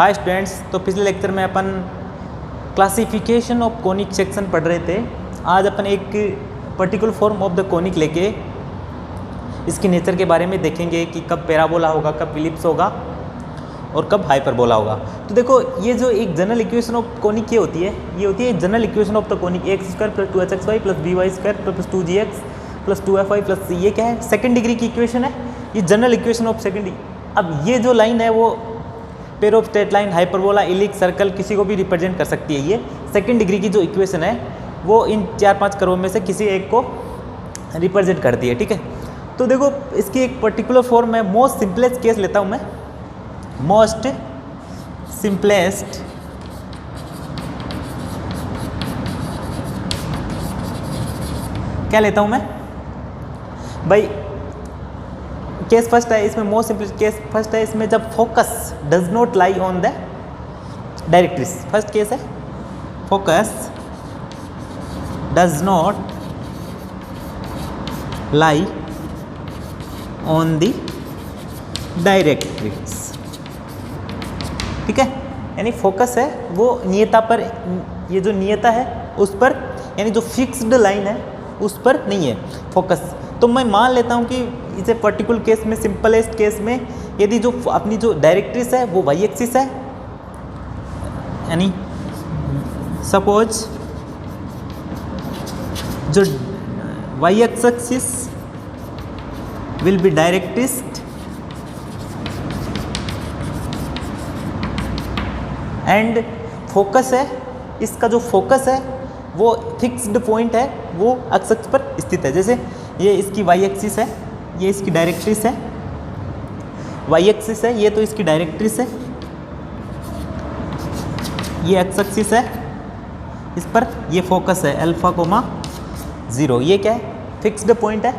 Hi students, तो पिछले lecture में अपन क्लासिफिकेशन ऑफ कोनिक सेक्शन पढ़ रहे थे। आज अपन एक particular form of the conic लेके इसकी नेचर के बारे में देखेंगे कि कब पैराबोला होगा, कब इलिप्स होगा और कब हाइपरबोला होगा। तो देखो, ये जो एक जनरल इक्वेशन ऑफ कोनिक ये होती है general equation of the conic x square plus 2hxy plus by square plus 2gx plus 2fy plus ये क्या है, सेकंड डिग्री की इक्वेशन है। ये general equation of second degree. अब ये जो लाइन है वो pair of straight line, hyperbola, ellipse, circle किसी को भी रिप्रेजेंट कर सकती है। ये सेकंड डिग्री की जो इक्वेशन है वो इन 4-5 कर्व में से किसी एक को रिप्रेजेंट करती है। ठीक है, तो देखो इसकी एक पर्टिकुलर फॉर्म है। मोस्ट सिंपलेस्ट केस लेता हूँ मैं, मोस्ट सिंपलेस्ट क्या लेता हूँ मैं भाई, केस फर्स्ट है इसमें। मोस्ट सिंपलेस्ट केस फर्स्ट है इसमें, जब focus does not lie on the directrix. First case है focus does not lie on the directrix. ठीक है, यानी फोकस है वो नियता पर, ये जो नियता है उस पर, यानी जो फिक्स्ड लाइन है उस पर नहीं है फोकस। तो मैं मान लेता हूँ कि इसे पर्टिकुलर केस में, सिंपलेस्ट केस में, यदि जो अपनी जो डायरेक्ट्रिक्स है वो वाई एक्सिस है, यानी सपोज जो y axis will be directrix and focus है, इसका जो फोकस है वो फिक्स्ड पॉइंट है, वो एक्सिस पर स्थित है। जैसे ये इसकी वाई एक्सिस है, ये इसकी डायरेक्ट्रिक्स है, वाई एक्सिस है, ये तो इसकी डायरेक्ट्रिक्स है, ये एक्स एक्सिस है, इस पर ये फोकस है अल्फा कोमा 0। ये क्या है, फिक्स्ड पॉइंट है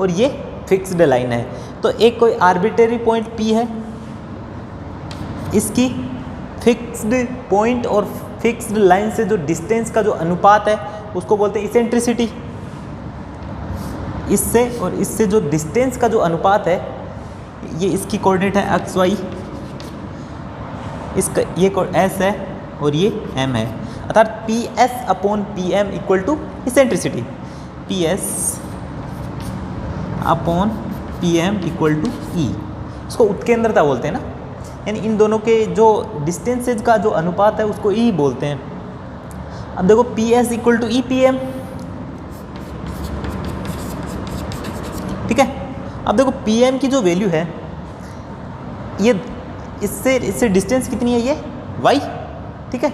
और ये फिक्स्ड लाइन है। तो एक कोई आर्बिट्रेरी पॉइंट P है, इसकी फिक्स्ड पॉइंट और फिक्स्ड लाइन से जो डिस्टेंस का जो अनुपात है उसको बोलते हैं इसेंट्रिसिटी। इससे और इससे जो डिस्टेंस का जो अनुपात है, ये इसकी कोऑर्डिनेट है एक्स वाई, इसका ये एस है और ये एम है, अर्थात P S upon P M equal to eccentricity. P S upon P M equal to E, इसको उत्केंद्रता बोलते हैं ना, यानी इन दोनों के जो डिस्टेंसेज का जो अनुपात है उसको ई बोलते हैं। अब देखो P S equal to E P M. ठीक है, अब देखो पी एम की जो वैल्यू है, ये इससे डिस्टेंस कितनी है, ये वाई। ठीक है,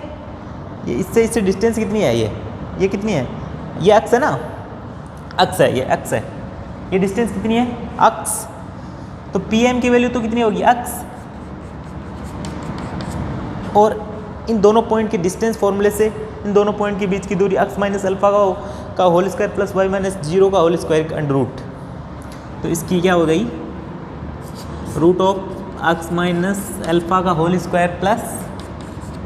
ये इससे डिस्टेंस कितनी है, ये कितनी है, ये एक्स है ना, एक्स है, ये एक्स है, ये डिस्टेंस कितनी है, एक्स। तो पी एम की वैल्यू तो कितनी होगी, एक्स। और इन दोनों पॉइंट के डिस्टेंस फॉर्मूले से इन दोनों पॉइंट के बीच की दूरी एक्स माइनस अल्फा का whole square plus y minus 0 का होल स्क्वायर अंडर रूट। तो इसकी क्या हो गई, root of X minus alpha का whole square plus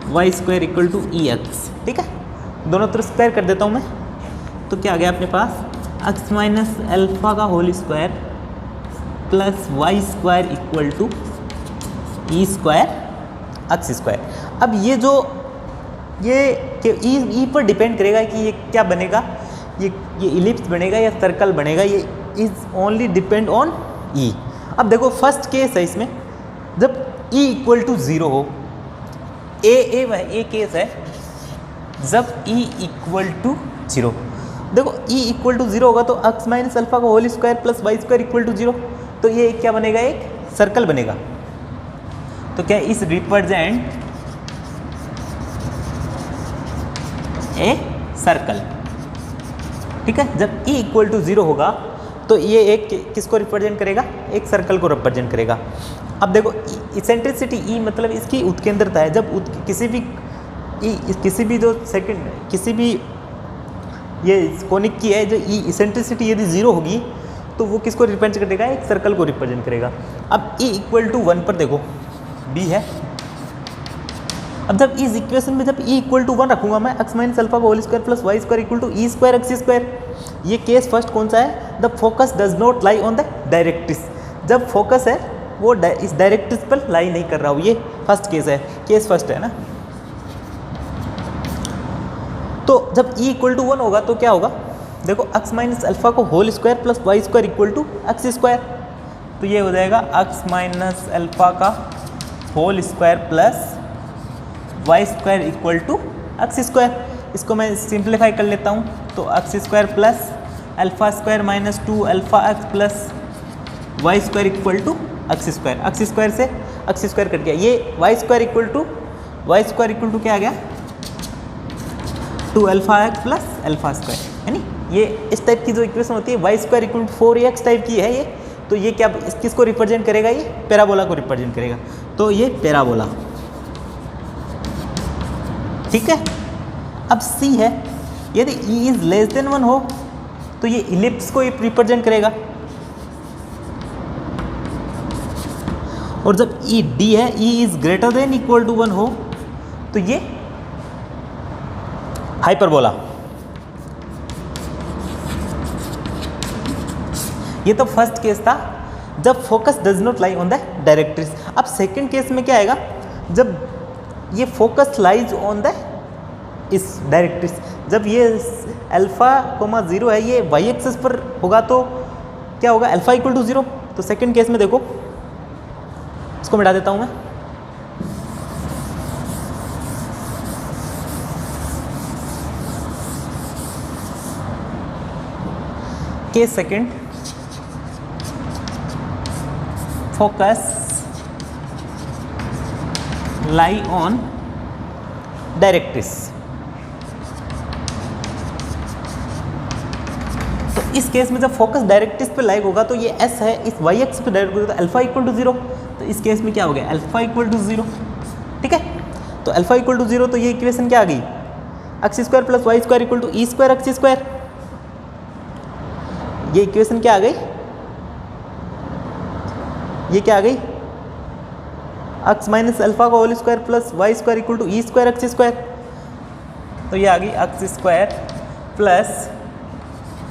Y square equal to E X. ठीक है, दोनों तरफ स्क्वायर कर देता हूँ मैं, तो क्या आ गया अपने पास, एक्स माइनस अल्फा का whole square plus Y square equal to e square x square. अब ये जो ई पर डिपेंड करेगा कि ये क्या बनेगा, ये इलिप्स बनेगा या सर्कल बनेगा, ये इज ओनली डिपेंड ऑन ई। अब देखो फर्स्ट केस है इसमें, जब ई इक्वल टू 0 हो, ए केस है जब ई इक्वल टू 0। देखो ई इक्वल टू 0 होगा तो एक्स माइनस अल्फा का whole square plus Y square equal to 0, तो ये क्या बनेगा, एक सर्कल बनेगा। तो क्या इस रिप्रेजेंट ए सर्कल। ठीक है, जब ई इक्वल टू 0 होगा तो ये एक किसको रिप्रेजेंट करेगा, एक सर्कल को रिप्रेजेंट करेगा। अब देखो इसेंट्रिसिटी ई मतलब इसकी उत्केंद्रता है। जब किसी भी जो किसी भी ये कोनिक की है, जो ई इसेंट्रिसिटी यदि 0 होगी तो वो किसको रिप्रेजेंट करेगा, एक सर्कल को रिप्रेजेंट करेगा। अब ई इक्वल टू 1 पर देखो बी है। अब जब इस इक्वेशन में जब ई इक्वल टू 1 रखूंगा मैं, एक्स माइनस अल्फा का whole square plus Y square equal to e square x square. ये केस फर्स्ट कौन सा है, the focus does not lie on the directrix. जब फोकस है वो इस डायरेक्ट्रिक्स पर लाई नहीं कर रहा हो। ये फर्स्ट केस है, केस फर्स्ट है ना। तो जब e इक्वल टू 1 होगा तो क्या होगा, देखो x माइनस अल्फा को whole square plus Y square equal to x square, तो ये हो जाएगा x माइनस अल्फा का whole square plus Y square equal to x square. इसको मैं सिंप्लीफाई कर लेता हूँ, तो x square plus alpha square minus 2 alpha x plus Y square equal to x square. X square से एक्स स्क्वायर कट गया, ये वाई स्क्वायर इक्वल टू क्या आ गया, 2 alpha x plus alpha square, है नी। ये इस टाइप की जो इक्वेशन होती है y square equal to 4ax type की है ये। तो ये क्या किसको रिप्रेजेंट करेगा, ये पैराबोला को रिप्रेजेंट करेगा, तो ये पैराबोला, ठीक है। अब c है, यदि e इज लेस देन 1 हो तो ये इलिप्स को रिप्रेजेंट करेगा, और जब e d है, e is greater than equal to 1 हो तो ये हाइपरबोला। ये तो फर्स्ट केस था जब focus does not lie on the directrix. अब सेकंड केस में क्या आएगा, जब ये फोकस लाइज ऑन द इस डायरेक्ट्रिक्स, जब ये अल्फा कोमा 0 है, ये वाई एक्सिस पर होगा तो क्या होगा, अल्फा इक्वल टू 0। तो सेकंड केस में देखो, इसको मिटा देता हूं मैं, case second, focus lie on directrix. तो इस केस में जब फोकस डायरेक्ट्रिक्स पे लाई होगा तो ये एस है, इस वाई एक्स पे डायरेक्ट होगा तो अल्फा इक्वल टू 0। तो इस केस में क्या हो गया, अल्फा इक्वल टू 0, ठीक है। तो अल्फा इक्वल टू 0, तो ये इक्वेशन क्या आ गई, x square plus Y square equal to e square x square. ये इक्वेशन क्या आ गई, ये क्या आ गई, एक्स माइनस अल्फा का whole square plus Y square equal to e square x square. तो ये आ गई x square plus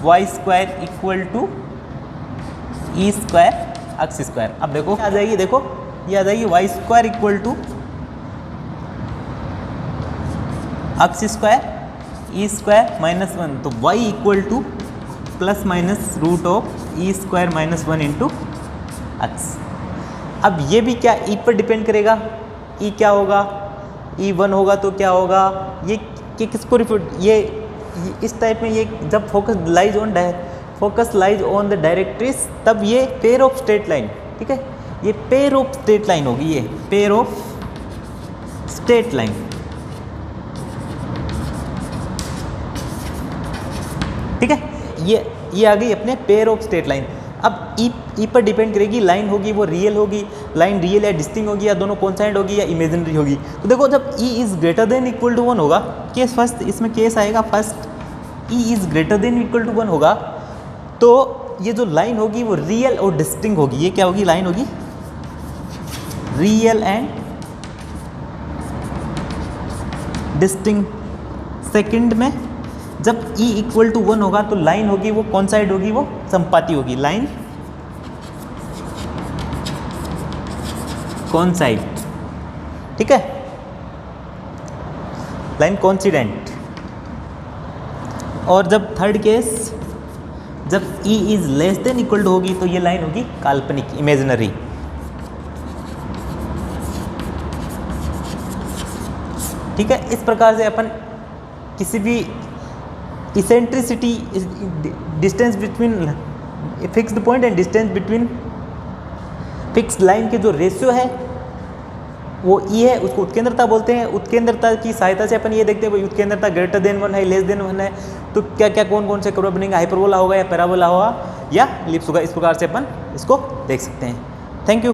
Y square equal to e square x square. अब देखो क्या आ जाएगी, देखो ये आ जाएगी y square equal to x square E square minus 1, तो y equal to plus minus root of e square minus 1 into x. अब ये भी क्या ई पर डिपेंड करेगा, ई क्या होगा, ई 1 होगा तो क्या होगा, ये किसको रिफर, ये इस टाइप में, ये जब focus lies on the directrix तब ये पेयर ऑफ स्ट्रेट लाइन, ठीक है, ये पेयर ऑफ स्ट्रेट लाइन होगी, ये पेयर ऑफ स्ट्रेट लाइन, ठीक है। ये आ गई अपने पेयर ऑफ स्ट्रेट लाइन। अब ई पर डिपेंड करेगी, लाइन होगी वो रियल होगी, लाइन रियल या डिस्टिंक्ट होगी, या दोनों कॉन्स्टेंट होगी या इमेजिनरी होगी। तो देखो जब E is greater than equal to 1 होगा, केस फर्स्ट, इसमें केस आएगा first, E is greater than equal to 1 होगा तो ये जो लाइन होगी वो रियल और डिस्टिंक्ट होगी। ये क्या होगी, लाइन होगी रियल एंड डिस्टिंक्ट। सेकंड में जब e इक्वल टू 1 होगा तो लाइन होगी वो कौन साइड होगी, वो संपाती होगी, लाइन कौन साइड, ठीक है, लाइन कॉन्सिडेंट। और जब थर्ड केस, जब e is less than equal to होगी तो ये लाइन होगी काल्पनिक, इमेजिनरी। ठीक है, इस प्रकार से अपन किसी भी eccentricity, distance between fixed point and distance between fixed line के जो रेशियो है वो ई है, उसको उत्केंद्रता बोलते हैं। उत्केंद्रता की सहायता से अपन ये देखते हैं भाई उत्केंद्रता ग्रेटर देन 1 है, लेस देन 1 है, तो क्या क्या कौन कौन से कर्व बनेंगे, हाइपरबोला होगा या पैराबोला होगा या एलिप्स होगा। इस प्रकार से अपन इसको देख सकते हैं। Thank you.